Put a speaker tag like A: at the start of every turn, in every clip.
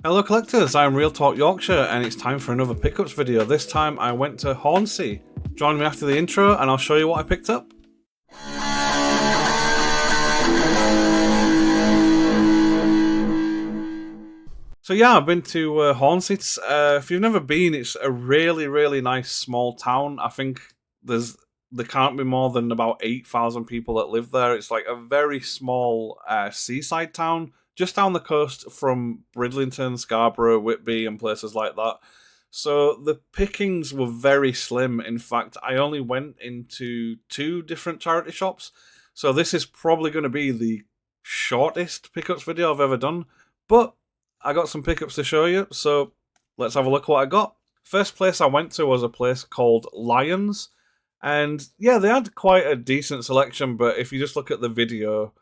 A: Hello collectors, I'm Real Talk Yorkshire and it's time for another pickups video. This time I went to Hornsea. Join me after the intro and I'll show you what I picked up. So yeah, I've been to Hornsea. If you've never been, it's a really nice small town. I think there can't be more than about 8,000 people that live there. It's like a very small seaside town just down the coast from Bridlington, Scarborough, Whitby, and places like that. So the pickings were very slim. In fact, I only went into 2 different charity shops. So this is probably going to be the shortest pickups video I've ever done. But I got some pickups to show you, so let's have a look at what I got. First place I went to was a place called Lions. And yeah, they had quite a decent selection, but if you just look at the video,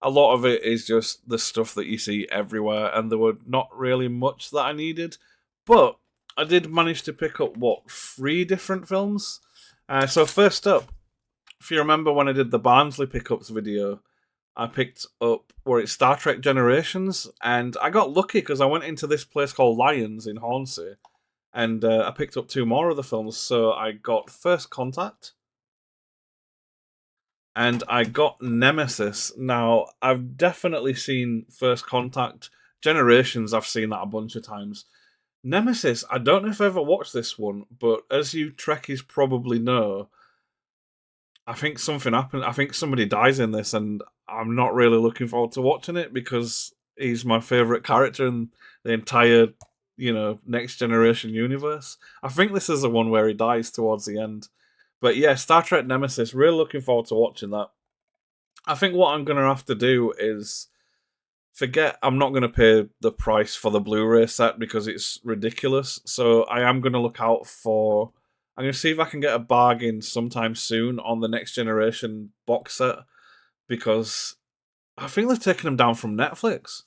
A: a lot of it is just the stuff that you see everywhere, and there were not really much that I needed. But I did manage to pick up, 3 different films? So first up, if you remember when I did the Barnsley pickups video, I picked up, it's Star Trek Generations, and I got lucky because I went into this place called Lions in Hornsea, and I picked up 2 more of the films. So I got First Contact, and I got Nemesis. Now, I've definitely seen First Contact. Generations, I've seen that a bunch of times. Nemesis, I don't know if I ever watched this one, but as you Trekkies probably know, I think something happened. I think somebody dies in this, and I'm not really looking forward to watching it because he's my favourite character in the entire, Next Generation universe. I think this is the one where he dies towards the end. But yeah, Star Trek Nemesis, really looking forward to watching that. I think what I'm going to have to do is I'm not going to pay the price for the Blu-ray set because it's ridiculous. So I am going to look out for... I'm going to see if I can get a bargain sometime soon on the Next Generation box set, because I think they've taken them down from Netflix.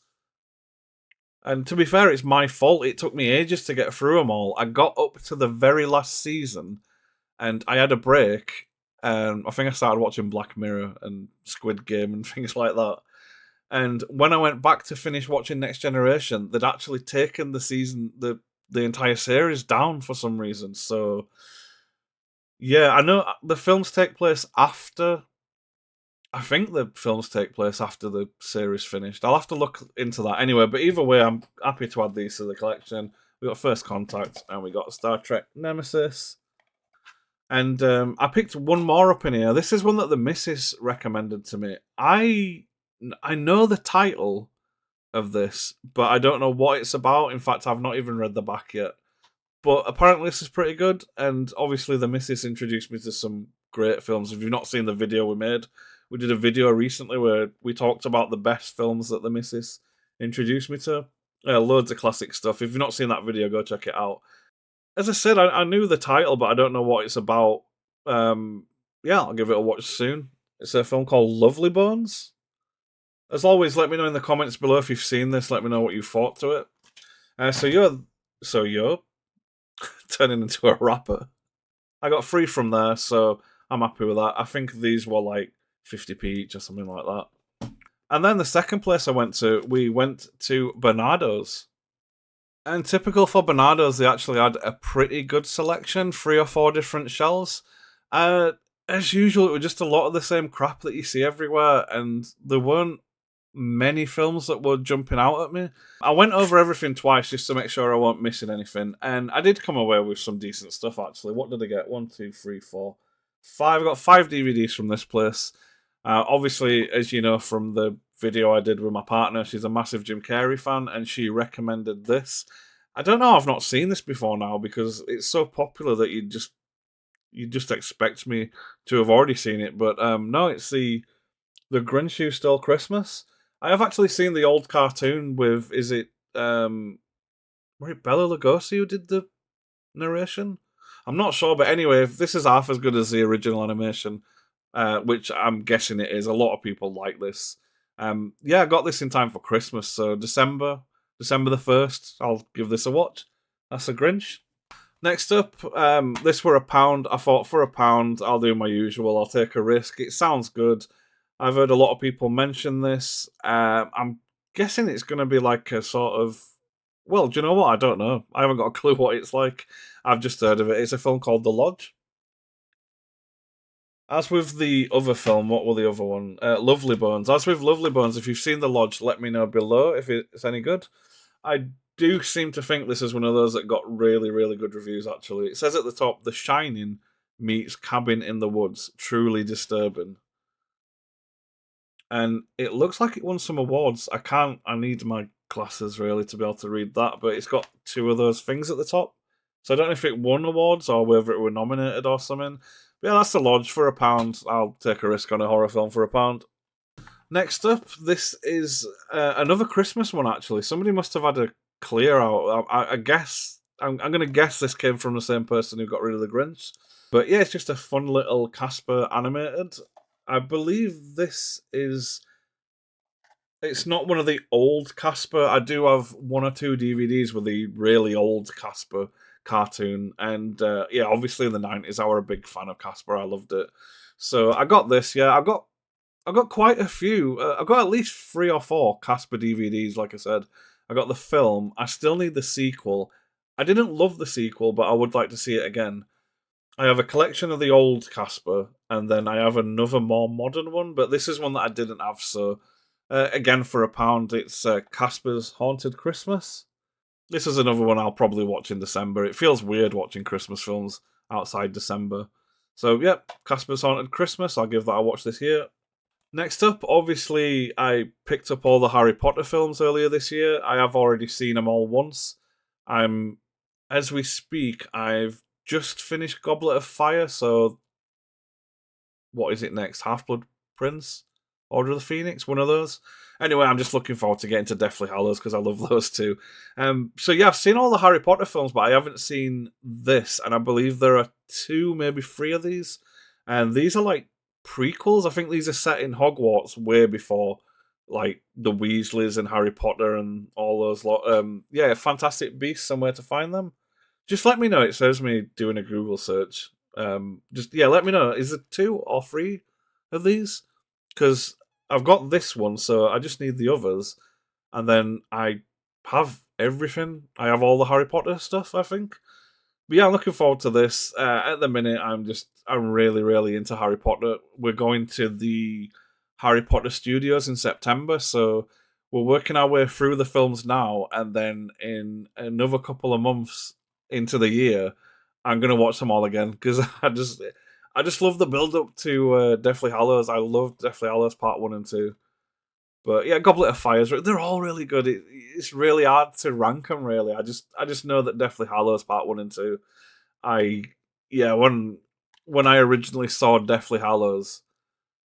A: And to be fair, it's my fault. It took me ages to get through them all. I got up to the very last season, and I had a break. I think I started watching Black Mirror and Squid Game and things like that. And when I went back to finish watching Next Generation, they'd actually taken the entire series down for some reason. So yeah, I know the films take place after. I think the films take place after the series finished. I'll have to look into that anyway. But either way, I'm happy to add these to the collection. We got First Contact and we got Star Trek Nemesis. And I picked one more up in here. This is one that the missus recommended to me. I know the title of this, but I don't know what it's about. In fact, I've not even read the back yet. But apparently this is pretty good, and obviously the missus introduced me to some great films. If you've not seen the video we made, we did a video recently where we talked about the best films that the missus introduced me to. Loads of classic stuff. If you've not seen that video, go check it out. As I said, I knew the title, but I don't know what it's about. Yeah, I'll give it a watch soon. It's a film called Lovely Bones. As always, let me know in the comments below if you've seen this. Let me know what you thought to it. So you're turning into a rapper. I got 3 from there, so I'm happy with that. I think these were like 50p each or something like that. And then the second place we went to Bernardo's. And typical for Bernardo's, they actually had a pretty good selection, 3 or 4 different shelves. As usual, it was just a lot of the same crap that you see everywhere, and there weren't many films that were jumping out at me. I went over everything twice just to make sure I weren't missing anything, and I did come away with some decent stuff, actually. What did I get? 1, 2, 3, 4, 5. I got 5 DVDs from this place. Obviously, as you know from the video I did with my partner, she's a massive Jim Carrey fan, and she recommended this. I don't know, I've not seen this before now, because it's so popular that you just expect me to have already seen it, but no, it's the Grinch Who Stole Christmas. I have actually seen the old cartoon with, were it Bella Lugosi who did the narration? I'm not sure, but anyway, if this is half as good as the original animation, which I'm guessing it is, a lot of people like this. Yeah, I got this in time for Christmas, so December the 1st, I'll give this a watch. That's a Grinch. Next up, this were £1. I thought for £1, I'll do my usual. I'll take a risk. It sounds good. I've heard a lot of people mention this. I'm guessing it's going to be like a sort of Well, do you know what? I don't know. I haven't got a clue what it's like. I've just heard of it. It's a film called The Lodge. As with the other film, what were the other one? Lovely Bones. As with Lovely Bones, if you've seen The Lodge, let me know below if it's any good. I do seem to think this is one of those that got really, really good reviews, actually. It says at the top, The Shining meets Cabin in the Woods. Truly disturbing. And it looks like it won some awards. I need my glasses really to be able to read that, but it's got two of those things at the top. So I don't know if it won awards or whether it were nominated or something. But yeah, that's The Lodge for £1. I'll take a risk on a horror film for £1. Next up, this is another Christmas one, actually. Somebody must have had a clear out. I guess, I'm going to guess this came from the same person who got rid of the Grinch. But yeah, it's just a fun little Casper animated. I believe this is. It's not one of the old Casper. I do have one or two DVDs with the really old Casper cartoon, and yeah, obviously in the 90s, I were a big fan of Casper. I loved it, so I got this. Yeah, I got quite a few. I got at least 3 or 4 Casper DVDs. Like I said, I got the film. I still need the sequel. I didn't love the sequel, but I would like to see it again. I have a collection of the old Casper, and then I have another more modern one, but this is one that I didn't have, so again for £1, it's Casper's Haunted Christmas. This is another one I'll probably watch in December. It feels weird watching Christmas films outside December. So, yep, Casper's Haunted Christmas, I'll give that a watch this year. Next up, obviously, I picked up all the Harry Potter films earlier this year. I have already seen them all once. As we speak, I've just finished Goblet of Fire, so what is it next? Half-Blood Prince? Order of the Phoenix? One of those? Anyway, I'm just looking forward to getting to Deathly Hallows because I love those two. So yeah, I've seen all the Harry Potter films, but I haven't seen this, and I believe there are 2, maybe 3 of these. And these are like prequels. I think these are set in Hogwarts way before like the Weasleys and Harry Potter and all those yeah, Fantastic Beasts, somewhere to find them. Just let me know. It saves me doing a Google search. Just yeah, let me know. Is there 2 or 3 of these? Because I've got this one, so I just need the others, and then I have everything. I have all the Harry Potter stuff, I think. But yeah, I'm looking forward to this. At the minute, I'm really, really into Harry Potter. We're going to the Harry Potter Studios in September, so we're working our way through the films now, and then in another couple of months into the year, I'm gonna watch them all again because I just love the build up to Deathly Hallows. I love Deathly Hallows Part 1 and 2. But yeah, Goblet of Fire, they're all really good. It's really hard to rank them, really. I just know that Deathly Hallows Part 1 and 2. Yeah, when I originally saw Deathly Hallows,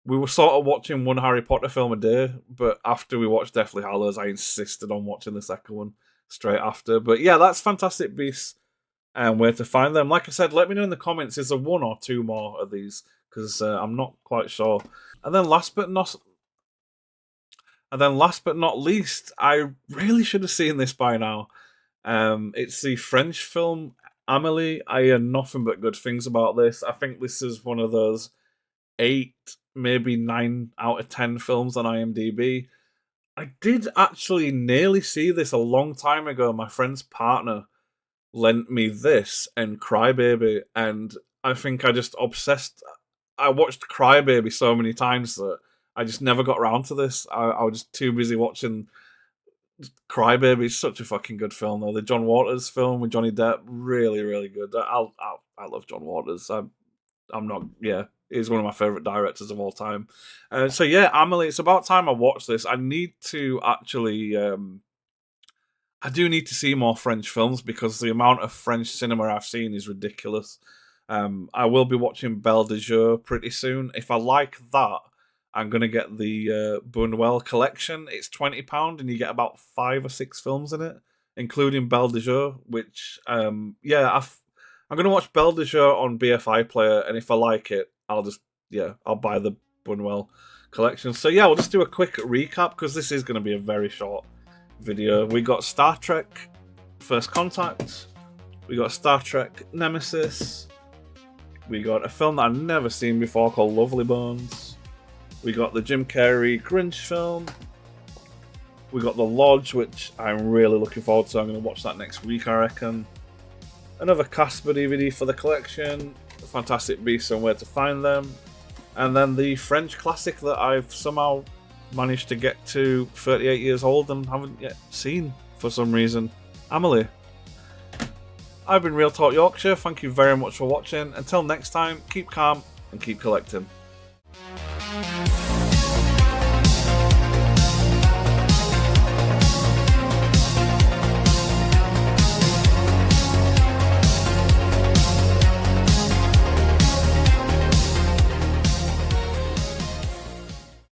A: we were sort of watching one Harry Potter film a day, but after we watched Deathly Hallows, I insisted on watching the second one straight after. But yeah, that's Fantastic Beasts and where to find them. Like I said, let me know in the comments, is there 1 or 2 more of these? Because I'm not quite sure. And then last but not least, I really should have seen this by now. It's the French film Amelie. I hear nothing but good things about this. I think this is one of those 8, maybe 9 out of 10 films on IMDb. I did actually nearly see this a long time ago. My friend's partner lent me this and Crybaby, and I think I just obsessed. I watched Crybaby so many times that I just never got around to this. I was just too busy watching Crybaby. It's such a fucking good film, though. The John Waters film with Johnny Depp, really, really good. I love John Waters. I'm not, yeah, he's one of my favorite directors of all time. So yeah, Amelie. It's about time I watched this. I need to actually. I do need to see more French films because the amount of French cinema I've seen is ridiculous. I will be watching Belle de Jour pretty soon. If I like that, I'm going to get the Buñuel collection. It's £20 and you get about 5 or 6 films in it, including Belle de Jour, which, I'm going to watch Belle de Jour on BFI Player, and if I like it, I'll buy the Buñuel collection. So yeah, we'll just do a quick recap because this is going to be a very short video. We got Star Trek First Contact, we got Star Trek Nemesis, we got a film that I've never seen before called Lovely Bones, we got the Jim Carrey Grinch film, We got The Lodge, which I'm really looking forward to. I'm going to watch that next week, I reckon. Another Casper DVD for the collection. Fantastic Beasts and Where to Find Them. And then the French classic that I've somehow managed to get to 38 years old and haven't yet seen for some reason. Amelie. I've been Real Talk Yorkshire. Thank you very much for watching. Until next time, keep calm and keep collecting.